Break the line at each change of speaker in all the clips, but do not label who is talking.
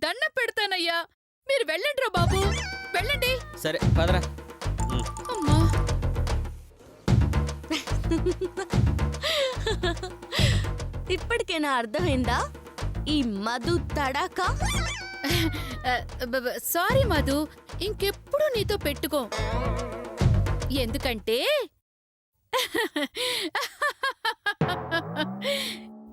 దండ పెడతానయ్యా. మీరు వెళ్ళండిరా బాబు, వెళ్ళండి.
సరే పదరా.
అమ్మా.
ఇప్పటికైనా అర్థమైందా ఈ మధు తడాకా?
సారీ మధు, ఇంకెప్పుడు నీతో పెట్టుకో. ఎందుకంటే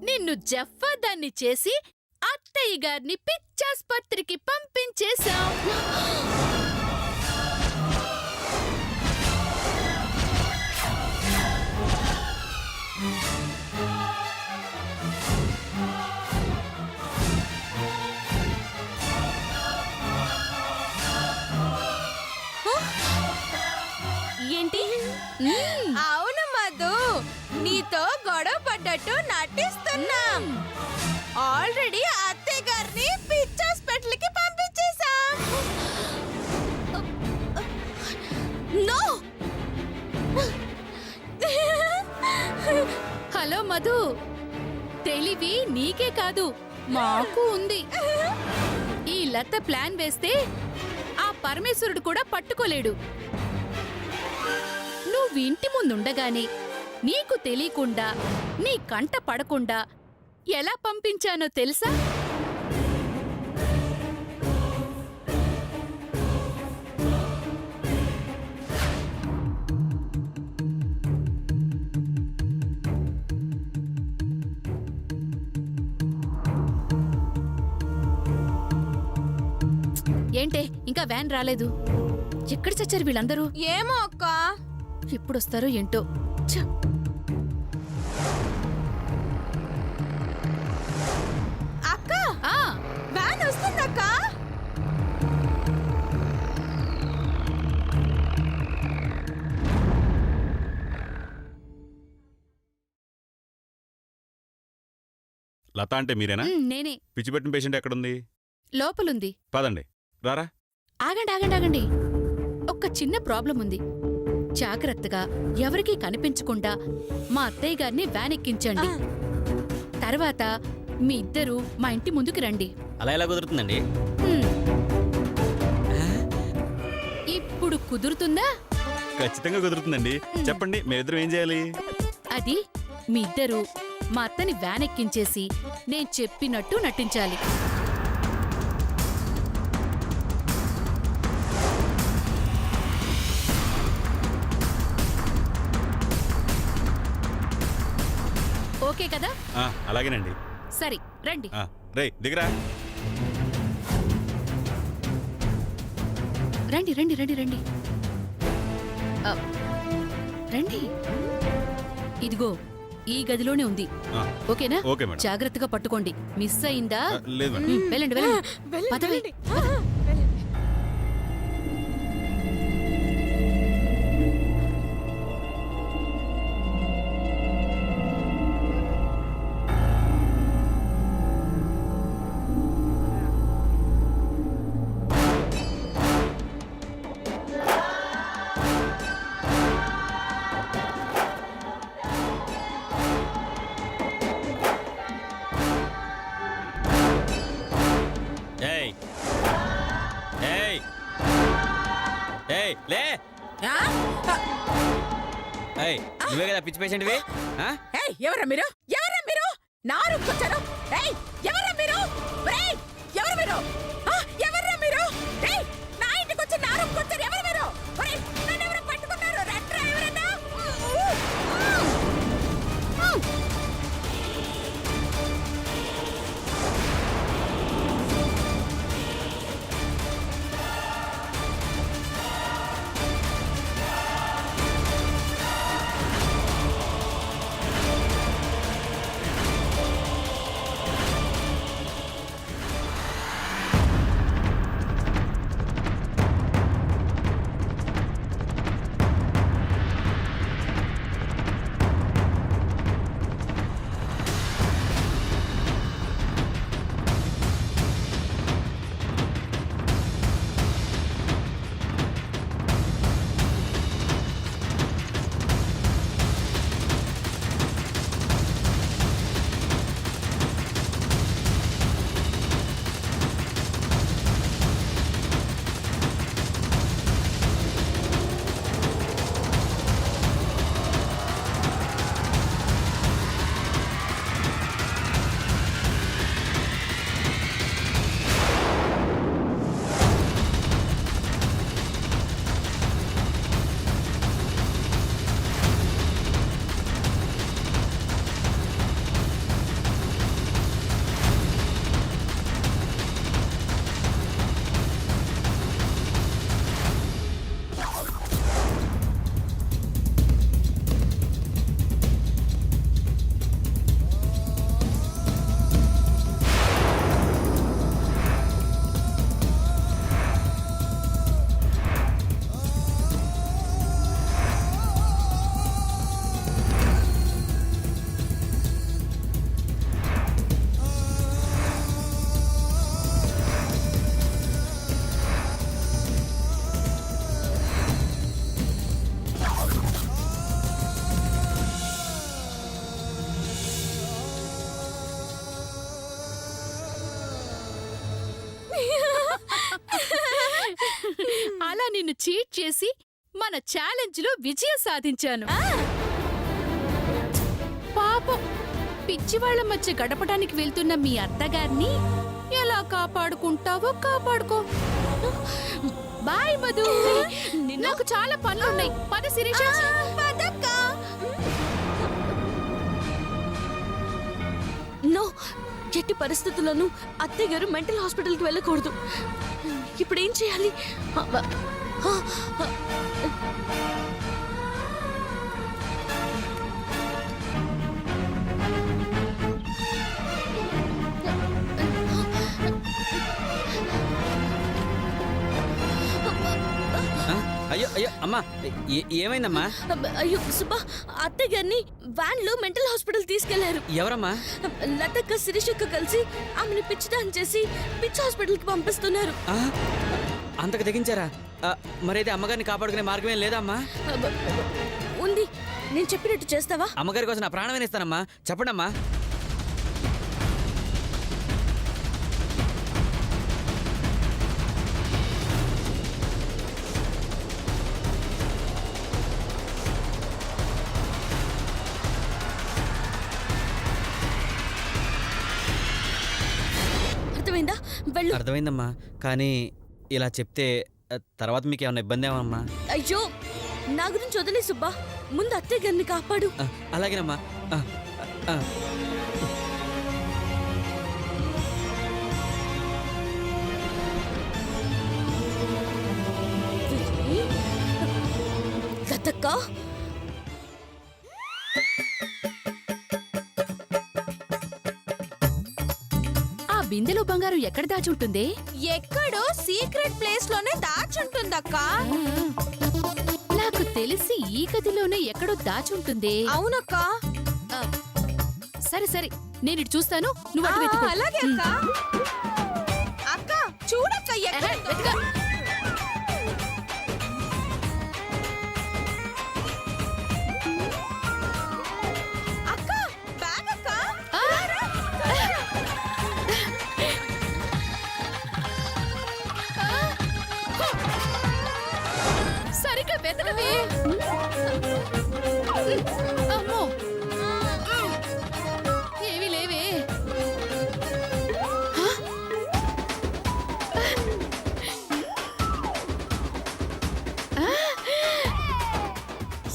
నిన్ను జఫ్ఫాదాన్ని చేసి అత్తయ్య గారిని పిచ్చాస్పత్రికి పంపించేశాం.
ఏంటి?
అవును మధు, నీతో గొడవ పడ్డట్టు నటిస్తున్నాం. ఆల్రెడీ అత్తయ్య గారిని పిచ్చి హాస్పిటల్కి పంపించేశాం.
నో!
హలో మధు, తెలివి నీకే కాదు మాకు ఉంది. ఈ లత ప్లాన్ వేస్తే ఆ పరమేశ్వరుడు కూడా పట్టుకోలేడు. నువ్వు ఇంటి ముందుండగానే నీకు తెలియకుండా, నీ కంట పడకుండా ఎలా పంపించానో తెలుసా? ఏంటే ఇంకా వ్యాన్ రాలేదు? ఎక్కడ చచ్చారు వీళ్ళందరూ?
ఏమో అక్క.
ఎప్పుడొస్తారో ఏంటో.
అక్క, వ్యాన్ వస్తుందక్క.
లత అంటే మీరేనా?
నేనే.
పిచ్చిపెట్టిన పేషెంట్ ఎక్కడుంది?
లోపలుంది.
పదండి, రారా.
ఆగండి ఆగండి ఆగండి, ఒక్క చిన్న ప్రాబ్లం ఉంది. జాగ్రత్తగా ఎవరికీ కనిపించకుండా మా అత్తయ్య గారిని వ్యాన్ ఎక్కించండి. తర్వాత మీ ఇద్దరూ మా ఇంటి ముందుకు రండి.
అలా ఎలా కుదురుతుందండి?
ఇప్పుడు కుదురుతుందా?
ఖచ్చితంగా కుదురుతుందండి. చెప్పండి, మేమిద్దరం ఏం చేయాలి?
అది మీ ఇద్దరూ మా అత్తని వ్యాన్ ఎక్కించేసి నేను చెప్పినట్టు నటించాలి. ఓకే కదా?
అలాగేనండి.
సరే రండి.
రే దిగరా.
రండి రండి రండి రండి రండి. ఇదిగో ఈ గదిలోనే ఉంది. ఓకేనా?
Okay madam.
జాగ్రత్తగా పట్టుకోండి. మిస్ అయిందా?
లేదు మేడం.
వెళ్ళండి వెళ్ళండి. పదవి.
లే, నువ్వే కదా పిచ్చి పేషెంట్వి?
ఎవరా మీరు? ఎవరా మీరు? నా రూమ్కి వచ్చారు. ఎవరా మీరు? ఎవరు మీరు? ఎవరా మీరు? నా ఇంటికి వచ్చి నా రూమ్కి వచ్చారు. ఎవరు మీరు? నన్ను ఎవరు పట్టుకున్నారు? రండ్రా ఎవరన్నా.
అలా నిన్ను చీట్ చేసి మన ఛాలెంజ్ లో విజయం సాధించాను. పాపం పిచ్చివాళ్ల మధ్య గడపడానికి వెళ్తున్న మీ అత్తగారిని ఎలా కాపాడుకుంటావో కాపాడుకో. బాయ్ మధు, నాకు చాలా పనులున్నాయి. పద శిరీష.
నో, ఎట్టి పరిస్థితుల్లోనూ అత్తయ్య గారు మెంటల్ హాస్పిటల్కి వెళ్ళకూడదు. ఇప్పుడు ఏం చేయాలి?
ఆ? అయ్యో అయ్యో అమ్మా, ఏమైందమ్మా?
అయ్యో సుబ్బా, అత్తయ్య గారిని వ్యాన్ లో మెంటల్ హాస్పిటల్ తీసుకెళ్లారు.
ఎవరమ్మా?
లతక్క శిరీషక్క కలిసి ఆమెను పిచ్చిదాన్ని చేసి పిచ్చి హాస్పిటల్ కి పంపిస్తున్నారు.
ఆ? అంతకు తెగించారా? మరైతే అమ్మగారిని కాపాడుకునే మార్గమేం లేదా అమ్మా?
ఉంది, నేను చెప్పినట్టు చేస్తావా?
అమ్మగారి కోసం నా ప్రాణమైన ఇస్తానమ్మా. చెప్పండమ్మా.
అర్థమైందా? వెళ్ళు.
అర్థమైందమ్మా, కానీ ఇలా చెప్తే తర్వాత మీకు ఏమన్నా ఇబ్బంది ఏమమ్మా?
అయ్యో, నా గురించి వదిలే సుబ్బా, ముందు అత్తయ్య గారిని కాపాడు.
అలాగేనమ్మా.
లతక్క,
ఆ బిందెలో బంగారం ఎక్కడ దాచుంటుంది?
ఎక్కడో సీక్రెట్ ప్లేస్ లోనే దాచుంటుందక్క.
నాకు తెలిసి ఈ గదిలోనే ఎక్కడో దాచుంటుంది.
అవునక్క.
ఆ, సరే సరే, నేను ఇటు చూస్తాను, నువ్వు అటు వెతుకు.
అలాగే అక్క. అక్క చూడక్క ఎక్కడ
ఎహె, వెతుకు.
అక్క, బ్యాగ్ అక్క.
ఆ, సరిగ్గా వెతకవే. అమ్మో, ఏవి లేవే.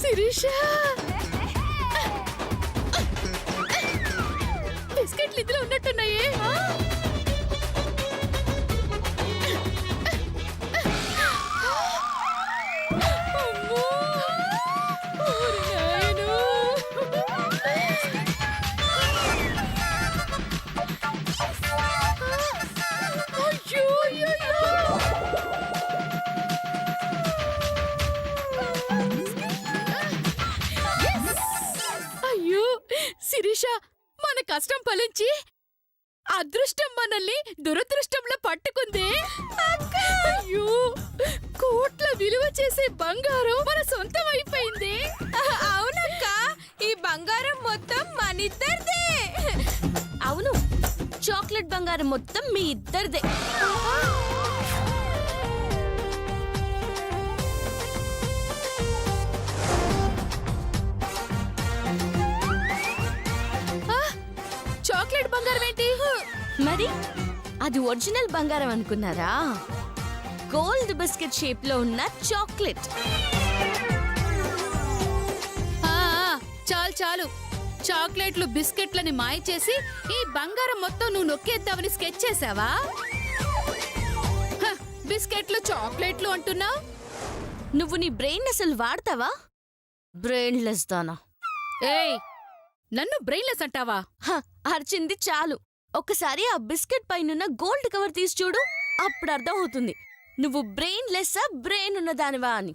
శిరీష, బిస్కెట్లు ఇందులో ఉన్నట్టున్నాయే. అమ్మో, ఓరి నాయనో. అయ్యో, అయ్యో. అయ్యో శిరీష, మన కష్టం ఫలించి అదృష్టం మనల్ని దురదృష్టంలో పట్టుకుంది. అయ్యో, కోట్ల విలువ చేసే బంగారం మన సొంతం అయిపోయింది.
అవునక్క, ఈ బంగారం మొత్తం మనిద్దరిదే.
అవును, చాక్లెట్ బంగారం మొత్తం మీ ఇద్దరిదే.
చాక్లెట్ బంగారం ఏంటి?
మరి అది ఒరిజినల్ బంగారం అనుకున్నారా? గోల్డ్ బిస్కెట్ షేప్ లో ఉన్న చాక్లెట్.
ఆ, చాలు చాలు, చాక్లెట్లు బిస్కెట్లని మాయ చేసి ఈ బంగారం మొత్తం నువ్వు నొక్కేద్దామని స్కెచ్ చేసావా? హ, బిస్కెట్లు చాక్లెట్లు అంటున్నావు.
నువ్వు నీ బ్రెయిన్ అసలు వాడతావా? బ్రెయిన్లెస్ దానా.
ఏయ్, నన్ను బ్రెయిన్లెస్ అంటావా?
అర్చింది చాలు. ఒక్కసారి ఆ బిస్కెట్ పైనున్న గోల్డ్ కవర్ తీసి చూడు, అప్పుడు అర్థం అవుతుంది నువ్వు బ్రెయిన్లెస్సా బ్రెయిన్ ఉన్న దానివా అని.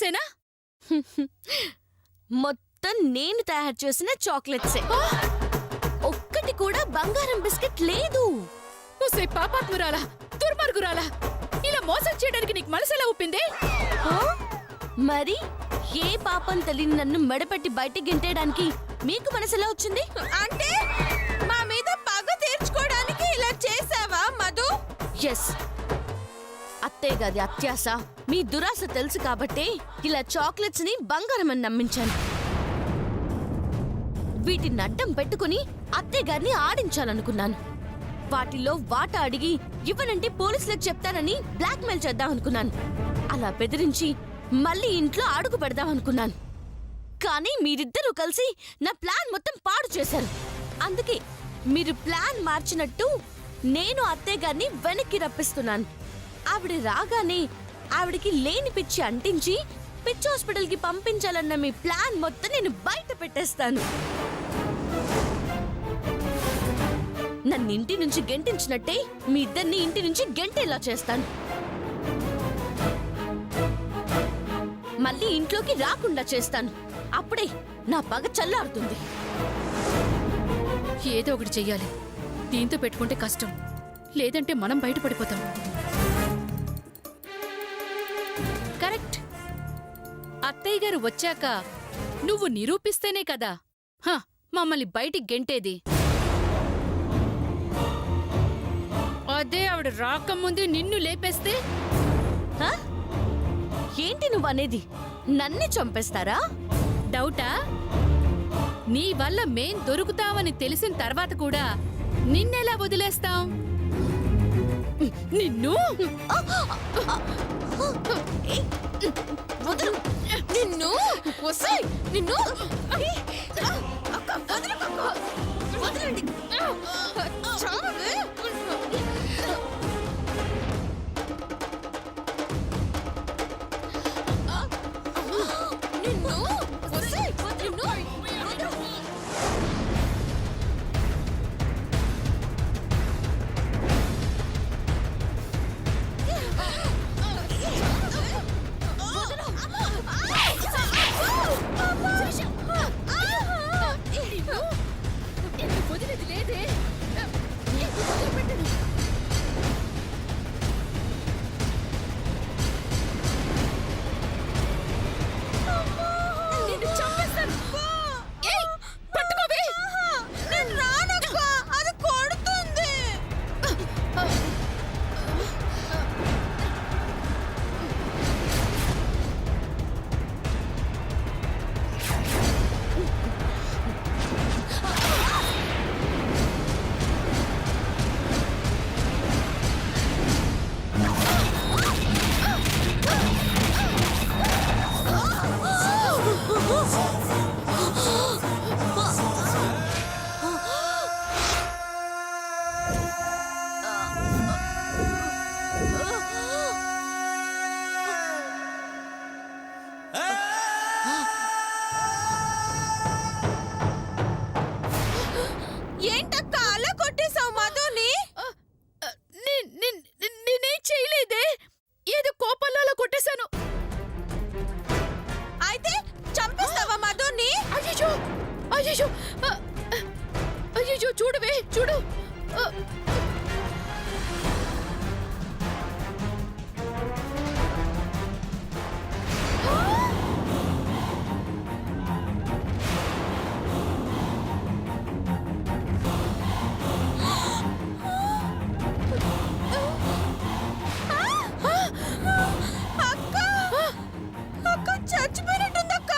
చాక్లెట్సేనా?
మొత్తం నేను తయారు చేసిన చాక్లెట్సే. ఒక్కటి కూడా బంగారం బిస్కెట్ లేదు.
ఉసే పాపాత్మురాలా, దుర్మార్గురాలా, ఇలా మోసం చేయడానికి నీకు మనసెలా ఒప్పిందే?
ఆ? మరి ఏ పాపం తెలియని నన్ను మెడపెట్టి బయటికి గెంటేయడానికి మీకు మనసులా వచ్చింది?
అంటే మా మీద పగ తీర్చుకోవడానికి ఇలా చేసావా మధు?
ఎస్, అత్తయ్య గారి అత్యాస, మీ దురాశ తెలుసు కాబట్టే ఇలా చాక్లెట్స్ ని బంగారం అని నమ్మించాను. వీటిని అడ్డం పెట్టుకుని అత్తయ్య గారిని ఆడించాలనుకున్నాను. వాటిలో వాటా అడిగి ఇవ్వనంటే పోలీసులకు చెప్తానని బ్లాక్మెయిల్ చేద్దాం అనుకున్నాను. అలా బెదిరించి మళ్ళీ ఇంట్లో అడుగు పెడదాం అనుకున్నాను. కానీ మీరిద్దరూ కలిసి నా ప్లాన్ మొత్తం పాడు చేశారు. అందుకే మీరు ప్లాన్ మార్చినట్టు నేను అత్తయ్య గారిని వెనక్కి రప్పిస్తున్నాను. ఆవిడ రాగానే ఆవిడికి లేని పిచ్చి అంటించి పిచ్చి హాస్పిటల్కి పంపించాలన్న మీ ప్లాన్ మొత్తం నేను బయట పెట్టేస్తాను. నన్ను ఇంటి నుంచి గెంటించినట్టే మీ ఇద్దరిని ఇంటి నుంచి గెంటేలా చేస్తాను. మళ్ళీ ఇంట్లోకి రాకుండా చేస్తాను. అప్పుడే నా పగ చల్లారుతుంది.
ఏదో ఒకటి చెయ్యాలి. దీంతో పెట్టుకుంటే కష్టం, లేదంటే మనం బయటపడిపోతాం. కరెక్ట్. అత్తయ్య గారు వచ్చాక నువ్వు నిరూపిస్తేనే కదా మమ్మల్ని బయటికి గెంటేది. అదే ఆవిడ రాకముందే నిన్ను లేపేస్తే?
హ? ఏంటి నువ్వనేది? నన్ను చంపేస్తారా?
డౌటా? నీ వల్ల మేం దొరుకుతామని తెలిసిన తర్వాత కూడా నిన్నెలా వదిలేస్తాం? నిన్ను
వదలు.
నిన్ను వస్తాయి నిన్ను
వదలండి.
చావే. నిన్ను వస్తాయి నిన్ను
వదిలేది లేదే.
నిన్ను చంపేస్తాను. ఏయ్, పట్టుకోవే. నేను రానక్క, అది కొడుతుంది. ఏంటక్క అలా కొట్టేశావు మధుని?
నేనేం చేయలేదే, ఏదో కోపంలో అలా కొట్టేశాను.
అయితే చంపేస్తావా మధుని?
అయ్యో అయ్యో అయ్యో, చూడవే చూడు.
అక్క చచ్చిపోయినట్టుందక్క.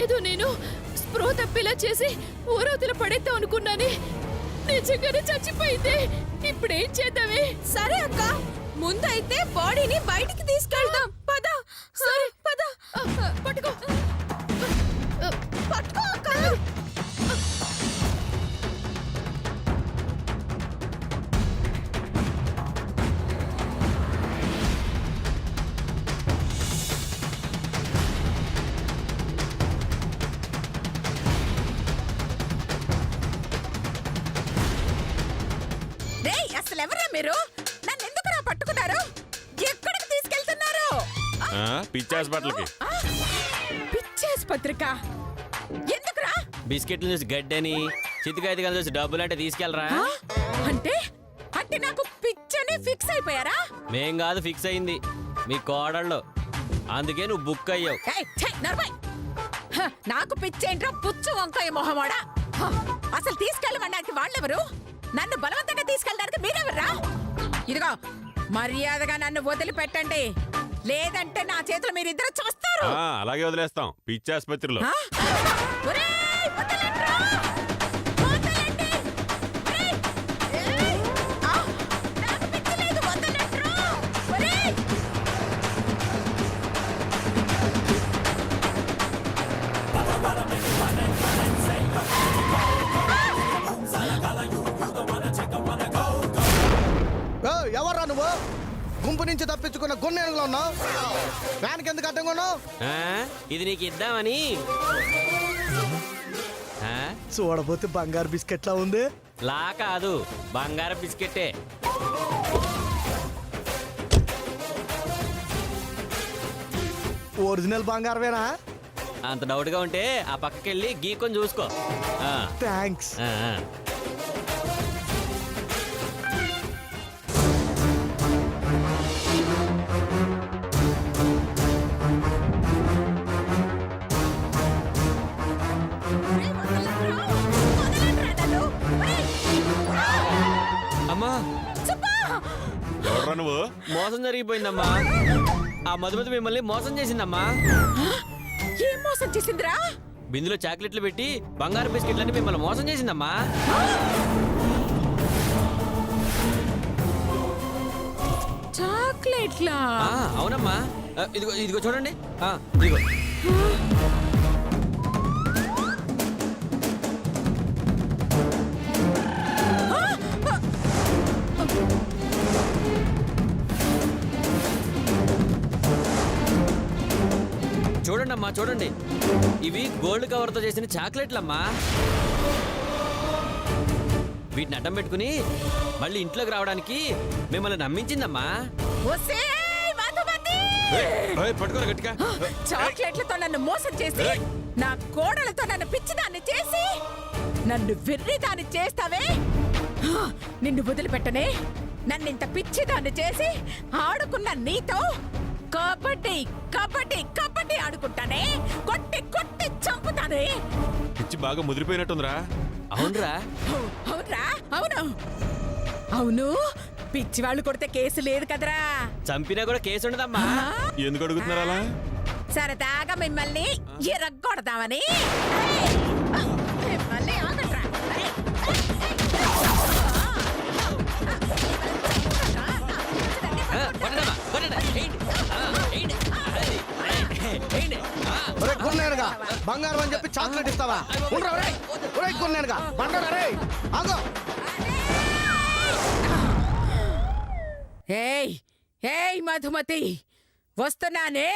ఏదో నేను స్పృహ తప్పిలా చేసి ఊరవతల పడేద్దాం అనుకున్నానే, నిజంగానే చచ్చిపోయింది. ఇప్పుడేం చేద్దామే?
సరే అక్క, ముందైతే బాడీని బయటికి తీసుకెళ్దాం. పద.
సరే.
పద.
పట్టుకో.
పట్టుకో అక్క. రేయ్ అసలు ఎవరా మీరు? నన్ను ఎందుకురా పట్టుకున్నారు? ఎక్కడికి తీసుకెళ్తున్నారు?
పిచ్చి హాస్పిటల్కి.
పిచ్చేస్పత్రిక ఎందుకురా?
బిస్కెట్లు చూసి గడ్డని చితికాయలు చూసి డబ్బులు అంటే తీసుకెళ్ళరా.
ఆ? అంటే అంటే నాకు పిచ్చని ఫిక్స్ అయిపోయారా?
మేం కాదు ఫిక్స్ అయింది మీ కోడళ్ళు, అందుకే నువ్వు బుక్ అయ్యావు.
ఏయ్, ఛే, నడవయ్. హ, నాకు పిచ్చేంట్రా పుచ్చు వంకాయ మొహమాడా. హ, అసలు తీసుకెళ్ళమనడానికి వాళ్ళెవరు? నన్ను బలవంతంగా తీసుకెళ్ళడానికి మీరెవర్రా? ఇదిగో మర్యాదగా నన్ను వదిలిపెట్టండి, లేదంటే నా చేతులు మీరిద్దరు చూస్తారు.
అలాగే వదిలేస్తాం పిచ్చి ఆసుపత్రిలో.
ఒరేయ్, వదలండ్రా! వదలండి! ఒరేయ్! ఏయ్! ఆ! నాకు పిచ్చి లేదు, వదలండ్రా! ఒరేయ్!
ఎవర్రా నువ్వు? గుంపు నుంచి తప్పించుకున్న గున్నేనుగులో ఉన్నావు. వ్యాన్కి ఎందుకు అడ్డంగా ఉన్నావు?
ఆ? ఇది నీకు ఇద్దామని. ఆ?
చూడబోతే బంగారు బిస్కెట్లా ఉంది.
లా కాదు, బంగారం బిస్కెట్టే.
ఒరిజినల్ బంగారమేనా?
అంత డౌట్గా ఉంటే ఆ పక్కకెళ్ళి గీకొని చూసుకో. ఆ,
థ్యాంక్స్.
ఆ, ఆ.
ఒరేయ్, వదలండ్రా! వదలండ్రా నన్ను! ఒరేయ్!
అమ్మా,
సుబ్బా!
ఎవడ్రా నువ్వు?
మోసం జరిగిపోయిందమ్మా. ఆ మధుమతి మిమ్మల్ని మోసం చేసిందమ్మా.
ఏం మోసం చేసిందిరా?
బిందులో చాక్లెట్లు పెట్టి బంగారు బిస్కెట్లని మిమ్మల్ని మోసం చేసిందమ్మా.
చాక్లెట్లా?
ఆ, అవునమ్మా. ఇదిగో ఇదిగో చూడండి. ఇదిగో. చూడండి అమ్మా, చూడండి. ఇవి గోల్డ్ కవర్తో చేసిన చాక్లెట్లమ్మా. వీటిని అడ్డం పెట్టుకుని మళ్ళీ ఇంట్లోకి రావడానికి మిమ్మల్ని నమ్మించిందమ్మా.
ఒసేయ్, మధుమతి!
పట్టుకోరా గట్టిగా.
చాక్లెట్లతో నన్ను మోసం చేసి, నా కోడలతో నన్ను పిచ్చిదాన్ని చేసి, నన్ను వెర్రిదాన్ని చేస్తావే, నిన్ను వదిలిపెట్టనే. నన్నింత పిచ్చిదాన్ని చేసి ఆడుకున్న నీతో కబడ్డీ కబడ్డీ కబడ్డీ ఆడుకుంటానే. కొట్టి కొట్టి చంపుతానే.
పిచ్చి బాగా ముదిరిపోయినట్టుందిరా.
అవునరా?
అవునరా? అవును అవును, పిచ్చి వాళ్ళు కొడితే కేసు లేదు కదరా.
చంపినా కూడా కేసు ఉండదమ్మా.
ఎందుకు అడుగుతున్నారు అలా?
సరదాగా మిమ్మల్ని ఎరగొడదామని. మిమ్మల్ని ఆగట్రా.
కొట్టడమ్మా, కొట్టండి. వేయండి. వేయండి. వేయండి.
ఒరే గున్నేనుగా, బంగారం అని చెప్పి చాక్లెట్ ఇస్తావా? ఉండరా ఒరే? ఒరే గున్నేనుగా, బంగారా రే, ఆగో.
ఏయ్ ఏయ్ మధుమతి, వస్తున్నానే.